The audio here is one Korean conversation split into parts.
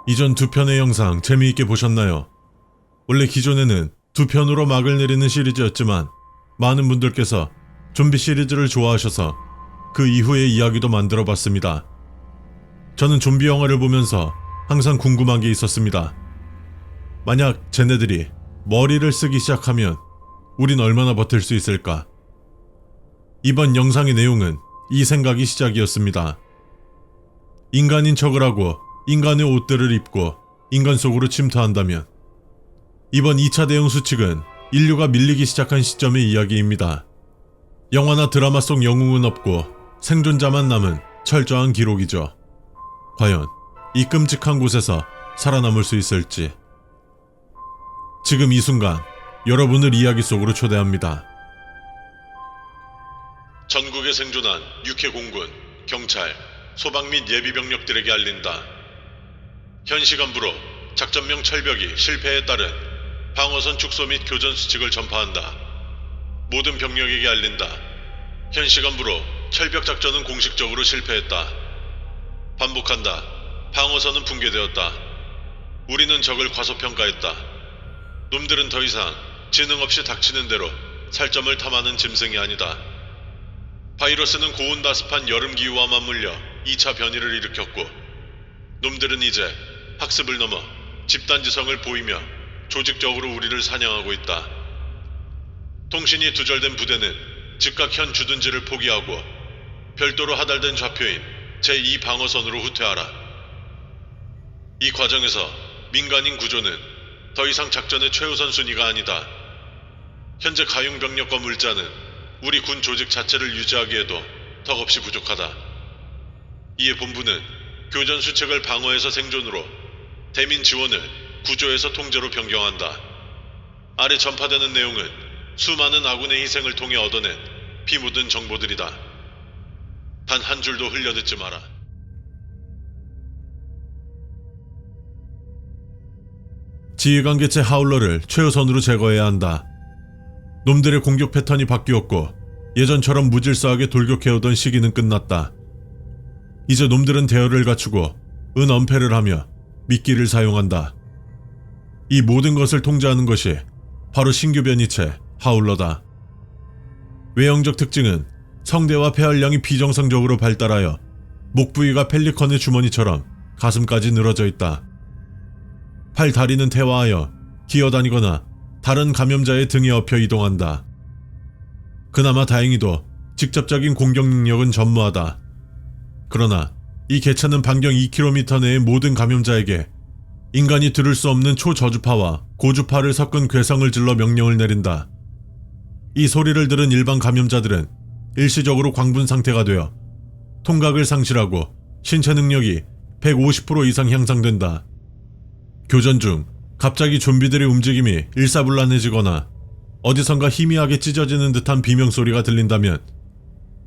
이전 두 편의 영상 재미있게 보셨나요? 원래 기존에는 두 편으로 막을 내리는 시리즈였지만 많은 분들께서 좀비 시리즈를 좋아하셔서 그 이후의 이야기도 만들어 봤습니다. 저는 좀비 영화를 보면서 항상 궁금한 게 있었습니다. 만약 쟤네들이 머리를 쓰기 시작하면 우린 얼마나 버틸 수 있을까? 이번 영상의 내용은 이 생각이 시작이었습니다. 인간인 척을 하고 인간의 옷들을 입고 인간 속으로 침투한다면 이번 2차 대응 수칙은 인류가 밀리기 시작한 시점의 이야기입니다. 영화나 드라마 속 영웅은 없고 생존자만 남은 철저한 기록이죠. 과연 이 끔찍한 곳에서 살아남을 수 있을지. 지금 이 순간 여러분을 이야기 속으로 초대합니다. 전국에 생존한 육해 공군, 경찰, 소방 및 예비 병력들에게 알린다. 현 시간부로 작전명 철벽이 실패에 따른 방어선 축소 및 교전 수칙을 전파한다. 모든 병력에게 알린다. 현 시간부로 철벽 작전은 공식적으로 실패했다. 반복한다. 방어선은 붕괴되었다. 우리는 적을 과소평가했다. 놈들은 더 이상 지능 없이 닥치는 대로 살점을 탐하는 짐승이 아니다. 바이러스는 고온다습한 여름 기후와 맞물려 2차 변이를 일으켰고 놈들은 이제 학습을 넘어 집단지성을 보이며 조직적으로 우리를 사냥하고 있다. 통신이 두절된 부대는 즉각 현 주둔지를 포기하고 별도로 하달된 좌표인 제2 방어선으로 후퇴하라. 이 과정에서 민간인 구조는 더 이상 작전의 최우선 순위가 아니다. 현재 가용 병력과 물자는 우리 군 조직 자체를 유지하기에도 턱없이 부족하다. 이에 본부는 교전 수칙을 방어해서 생존으로, 대민 지원을 구조에서 통제로 변경한다. 아래 전파되는 내용은 수많은 아군의 희생을 통해 얻어낸 피 묻은 정보들이다. 단 한 줄도 흘려듣지 마라. 지휘관계체 하울러를 최우선으로 제거해야 한다. 놈들의 공격 패턴이 바뀌었고 예전처럼 무질서하게 돌격해오던 시기는 끝났다. 이제 놈들은 대열을 갖추고 은엄폐를 하며 미끼를 사용한다. 이 모든 것을 통제하는 것이 바로 신규 변이체 하울러다. 외형적 특징은 성대와 폐활량이 비정상적으로 발달하여 목 부위가 펠리컨의 주머니처럼 가슴까지 늘어져 있다. 팔 다리는 퇴화하여 기어다니거나 다른 감염자의 등에 엎여 이동한다. 그나마 다행히도 직접적인 공격 능력은 전무하다. 그러나 이 개체는 반경 2km 내의 모든 감염자에게 인간이 들을 수 없는 초저주파와 고주파를 섞은 괴성을 질러 명령을 내린다. 이 소리를 들은 일반 감염자들은 일시적으로 광분 상태가 되어 통각을 상실하고 신체 능력이 150% 이상 향상된다. 교전 중 갑자기 좀비들의 움직임이 일사불란해지거나 어디선가 희미하게 찢어지는 듯한 비명소리가 들린다면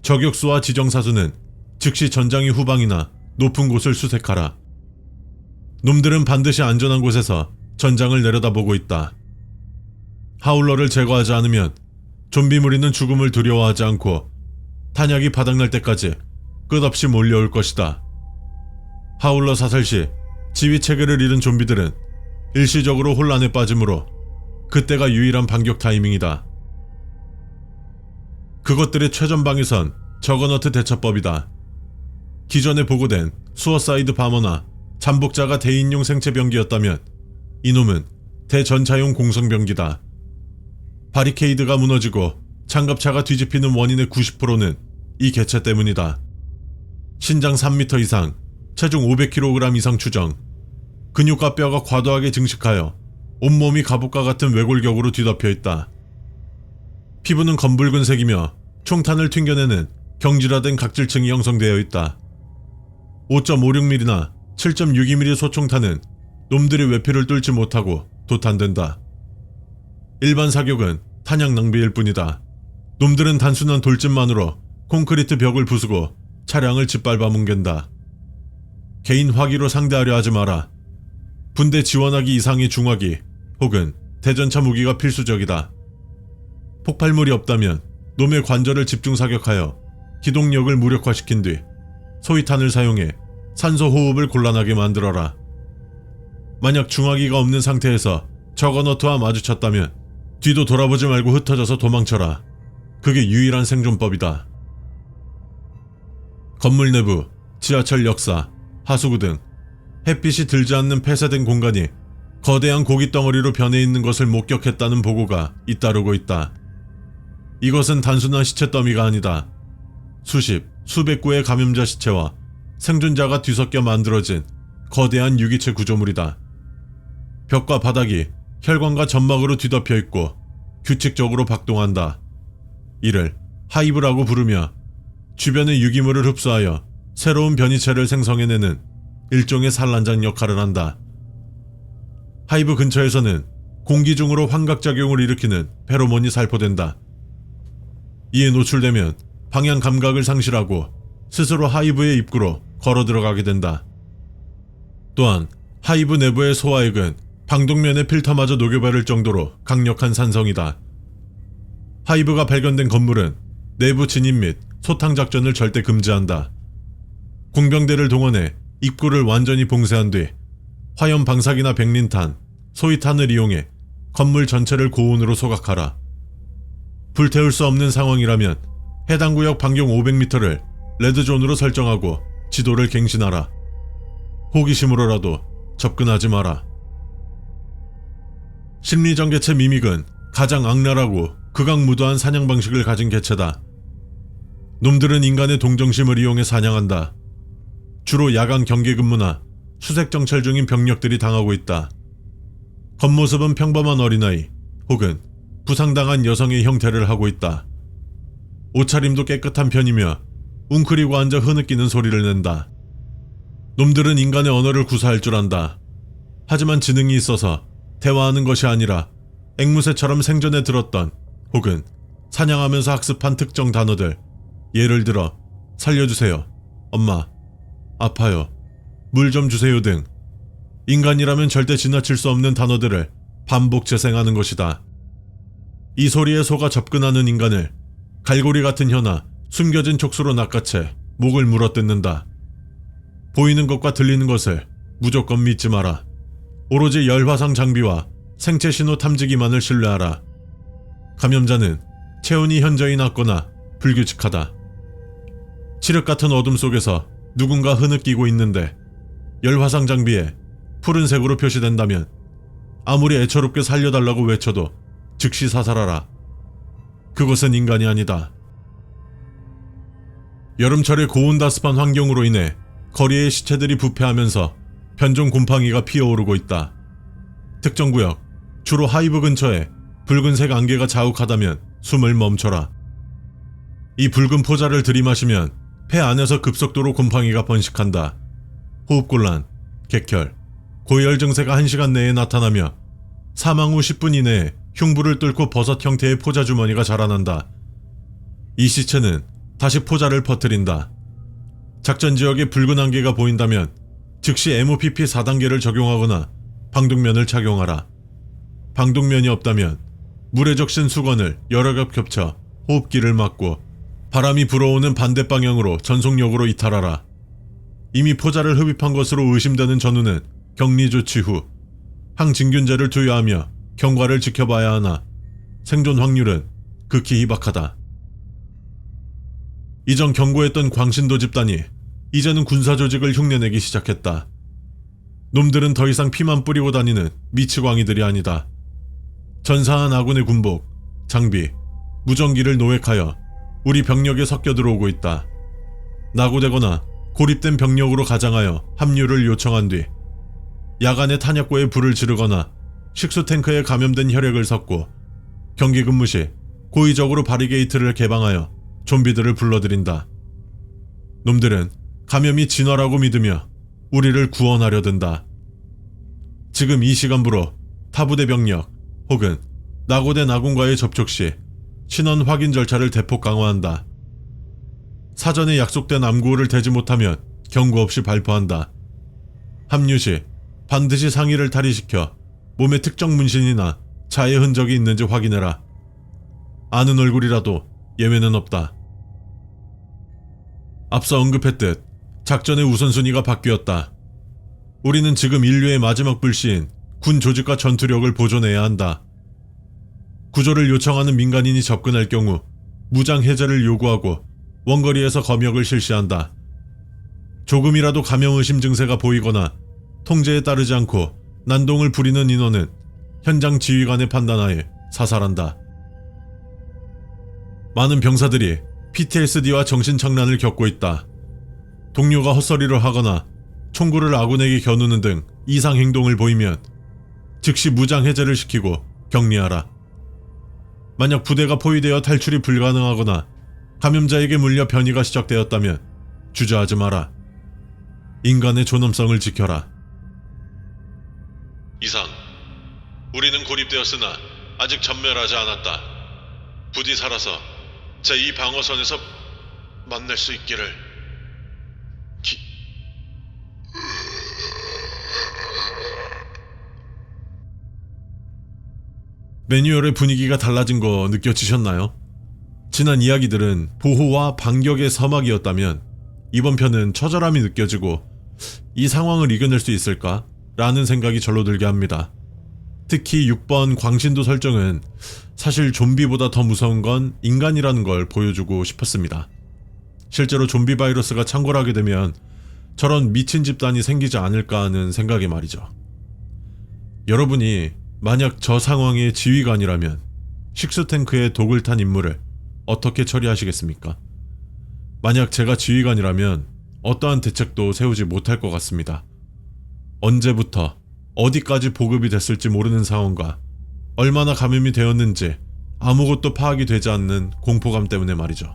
저격수와 지정사수는 즉시 전장의 후방이나 높은 곳을 수색하라. 놈들은 반드시 안전한 곳에서 전장을 내려다보고 있다. 하울러를 제거하지 않으면 좀비 무리는 죽음을 두려워하지 않고 탄약이 바닥날 때까지 끝없이 몰려올 것이다. 하울러 사살 시 지휘체계를 잃은 좀비들은 일시적으로 혼란에 빠지므로 그때가 유일한 반격 타이밍이다. 그것들의 최전방에선 저거너트 대처법이다. 기존에 보고된 수어사이드 바머나 잠복자가 대인용 생체병기였다면 이놈은 대전차용 공성병기다. 바리케이드가 무너지고 장갑차가 뒤집히는 원인의 90%는 이 개체 때문이다. 신장 3m 이상, 체중 500kg 이상 추정, 근육과 뼈가 과도하게 증식하여 온몸이 갑옷과 같은 외골격으로 뒤덮여 있다. 피부는 검붉은색이며 총탄을 튕겨내는 경질화된 각질층이 형성되어 있다. 5.56mm나 7.62mm 소총탄은 놈들이 외피를 뚫지 못하고 도탄된다. 일반 사격은 탄약 낭비일 뿐이다. 놈들은 단순한 돌진만으로 콘크리트 벽을 부수고 차량을 짓밟아 뭉갠다. 개인 화기로 상대하려 하지 마라. 분대 지원하기 이상의 중화기 혹은 대전차 무기가 필수적이다. 폭발물이 없다면 놈의 관절을 집중 사격하여 기동력을 무력화시킨 뒤 소위탄을 사용해 산소 호흡을 곤란하게 만들어라. 만약 중화기가 없는 상태에서 저거너트와 마주쳤다면 뒤도 돌아보지 말고 흩어져서 도망쳐라. 그게 유일한 생존법이다. 건물 내부, 지하철 역사, 하수구 등 햇빛이 들지 않는 폐쇄된 공간이 거대한 고기 덩어리로 변해 있는 것을 목격했다는 보고가 잇따르고 있다. 이것은 단순한 시체 더미가 아니다. 수십, 수백 구의 감염자 시체와 생존자가 뒤섞여 만들어진 거대한 유기체 구조물이다. 벽과 바닥이 혈관과 점막으로 뒤덮여 있고 규칙적으로 박동한다. 이를 하이브라고 부르며 주변의 유기물을 흡수하여 새로운 변이체를 생성해내는 일종의 산란장 역할을 한다. 하이브 근처에서는 공기 중으로 환각작용을 일으키는 페로몬이 살포된다. 이에 노출되면 방향 감각을 상실하고 스스로 하이브의 입구로 걸어 들어가게 된다. 또한 하이브 내부의 소화액은 방독면의 필터마저 녹여버릴 정도로 강력한 산성이다. 하이브가 발견된 건물은 내부 진입 및 소탕 작전을 절대 금지한다. 공병대를 동원해 입구를 완전히 봉쇄한 뒤 화염 방사기나 백린탄, 소위탄을 이용해 건물 전체를 고온으로 소각하라. 불태울 수 없는 상황이라면 해당 구역 반경 500m를 레드존으로 설정하고 지도를 갱신하라. 호기심으로라도 접근하지 마라. 심리전 개체 미믹은 가장 악랄하고 극악무도한 사냥 방식을 가진 개체다. 놈들은 인간의 동정심을 이용해 사냥한다. 주로 야간 경계 근무나 수색 정찰 중인 병력들이 당하고 있다. 겉모습은 평범한 어린아이 혹은 부상당한 여성의 형태를 하고 있다. 옷차림도 깨끗한 편이며 웅크리고 앉아 흐느끼는 소리를 낸다. 놈들은 인간의 언어를 구사할 줄 안다. 하지만 지능이 있어서 대화하는 것이 아니라 앵무새처럼 생전에 들었던 혹은 사냥하면서 학습한 특정 단어들, 예를 들어 살려주세요, 엄마, 아파요, 물 좀 주세요 등 인간이라면 절대 지나칠 수 없는 단어들을 반복 재생하는 것이다. 이 소리에 속아 접근하는 인간을 갈고리 같은 혀나 숨겨진 촉수로 낚아채 목을 물어뜯는다. 보이는 것과 들리는 것을 무조건 믿지 마라. 오로지 열화상 장비와 생체 신호 탐지기만을 신뢰하라. 감염자는 체온이 현저히 낮거나 불규칙하다. 칠흑 같은 어둠 속에서 누군가 흐느끼고 있는데 열화상 장비에 푸른색으로 표시된다면 아무리 애처롭게 살려달라고 외쳐도 즉시 사살하라. 그것은 인간이 아니다. 여름철의 고온다습한 환경으로 인해 거리의 시체들이 부패하면서 변종 곰팡이가 피어오르고 있다. 특정 구역, 주로 하이브 근처에 붉은색 안개가 자욱하다면 숨을 멈춰라. 이 붉은 포자를 들이마시면 폐 안에서 급속도로 곰팡이가 번식한다. 호흡곤란, 객혈, 고열 증세가 1시간 내에 나타나며 사망 후 10분 이내에 흉부를 뚫고 버섯 형태의 포자 주머니가 자라난다. 이 시체는 다시 포자를 퍼뜨린다. 작전 지역에 붉은 안개가 보인다면 즉시 MOPP 4단계를 적용하거나 방독면을 착용하라. 방독면이 없다면 물에 적신 수건을 여러 겹 겹쳐 호흡기를 막고 바람이 불어오는 반대 방향으로 전속력으로 이탈하라. 이미 포자를 흡입한 것으로 의심되는 전우는 격리 조치 후 항진균제를 투여하며 경과를 지켜봐야 하나 생존 확률은 극히 희박하다. 이전 경고했던 광신도 집단이 이제는 군사조직을 흉내내기 시작했다. 놈들은 더 이상 피만 뿌리고 다니는 미치광이들이 아니다. 전사한 아군의 군복, 장비, 무전기를 노획하여 우리 병력에 섞여 들어오고 있다. 낙오되거나 고립된 병력으로 가장하여 합류를 요청한 뒤 야간에 탄약고에 불을 지르거나 식수탱크에 감염된 혈액을 섞고 경기 근무 시 고의적으로 바리게이트를 개방하여 좀비들을 불러들인다. 놈들은 감염이 진화라고 믿으며 우리를 구원하려 든다. 지금 이 시간부로 타부대 병력 혹은 낙오된 아군과의 접촉 시 신원 확인 절차를 대폭 강화한다. 사전에 약속된 암구호를 대지 못하면 경고 없이 발포한다. 합류 시 반드시 상의를 탈의시켜 몸에 특정 문신이나 자해 흔적이 있는지 확인해라. 아는 얼굴이라도 예외는 없다. 앞서 언급했듯 작전의 우선순위가 바뀌었다. 우리는 지금 인류의 마지막 불씨인 군 조직과 전투력을 보존해야 한다. 구조를 요청하는 민간인이 접근할 경우 무장 해제를 요구하고 원거리에서 검역을 실시한다. 조금이라도 감염 의심 증세가 보이거나 통제에 따르지 않고 난동을 부리는 인원은 현장 지휘관의 판단하에 사살한다. 많은 병사들이 PTSD와 정신착란을 겪고 있다. 동료가 헛소리를 하거나 총구를 아군에게 겨누는 등 이상 행동을 보이면 즉시 무장 해제를 시키고 격리하라. 만약 부대가 포위되어 탈출이 불가능하거나 감염자에게 물려 변이가 시작되었다면 주저하지 마라. 인간의 존엄성을 지켜라. 이상, 우리는 고립되었으나 아직 전멸하지 않았다. 부디 살아서 제2 방어선에서 만날 수 있기를. 매뉴얼의 분위기가 달라진 거 느껴지셨나요? 지난 이야기들은 보호와 반격의 서막이었다면 이번 편은 처절함이 느껴지고 이 상황을 이겨낼 수 있을까? 라는 생각이 절로 들게 합니다. 특히 6번 광신도 설정은 사실 좀비보다 더 무서운 건 인간이라는 걸 보여주고 싶었습니다. 실제로 좀비 바이러스가 창궐하게 되면 저런 미친 집단이 생기지 않을까 하는 생각이 말이죠. 여러분이 만약 저 상황의 지휘관이라면 식스탱크에 독을 탄 인물을 어떻게 처리하시겠습니까? 만약 제가 지휘관이라면 어떠한 대책도 세우지 못할 것 같습니다. 언제부터 어디까지 보급이 됐을지 모르는 상황과 얼마나 감염이 되었는지 아무것도 파악이 되지 않는 공포감 때문에 말이죠.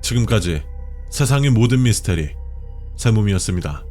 지금까지 세상의 모든 미스테리 세몸이었습니다.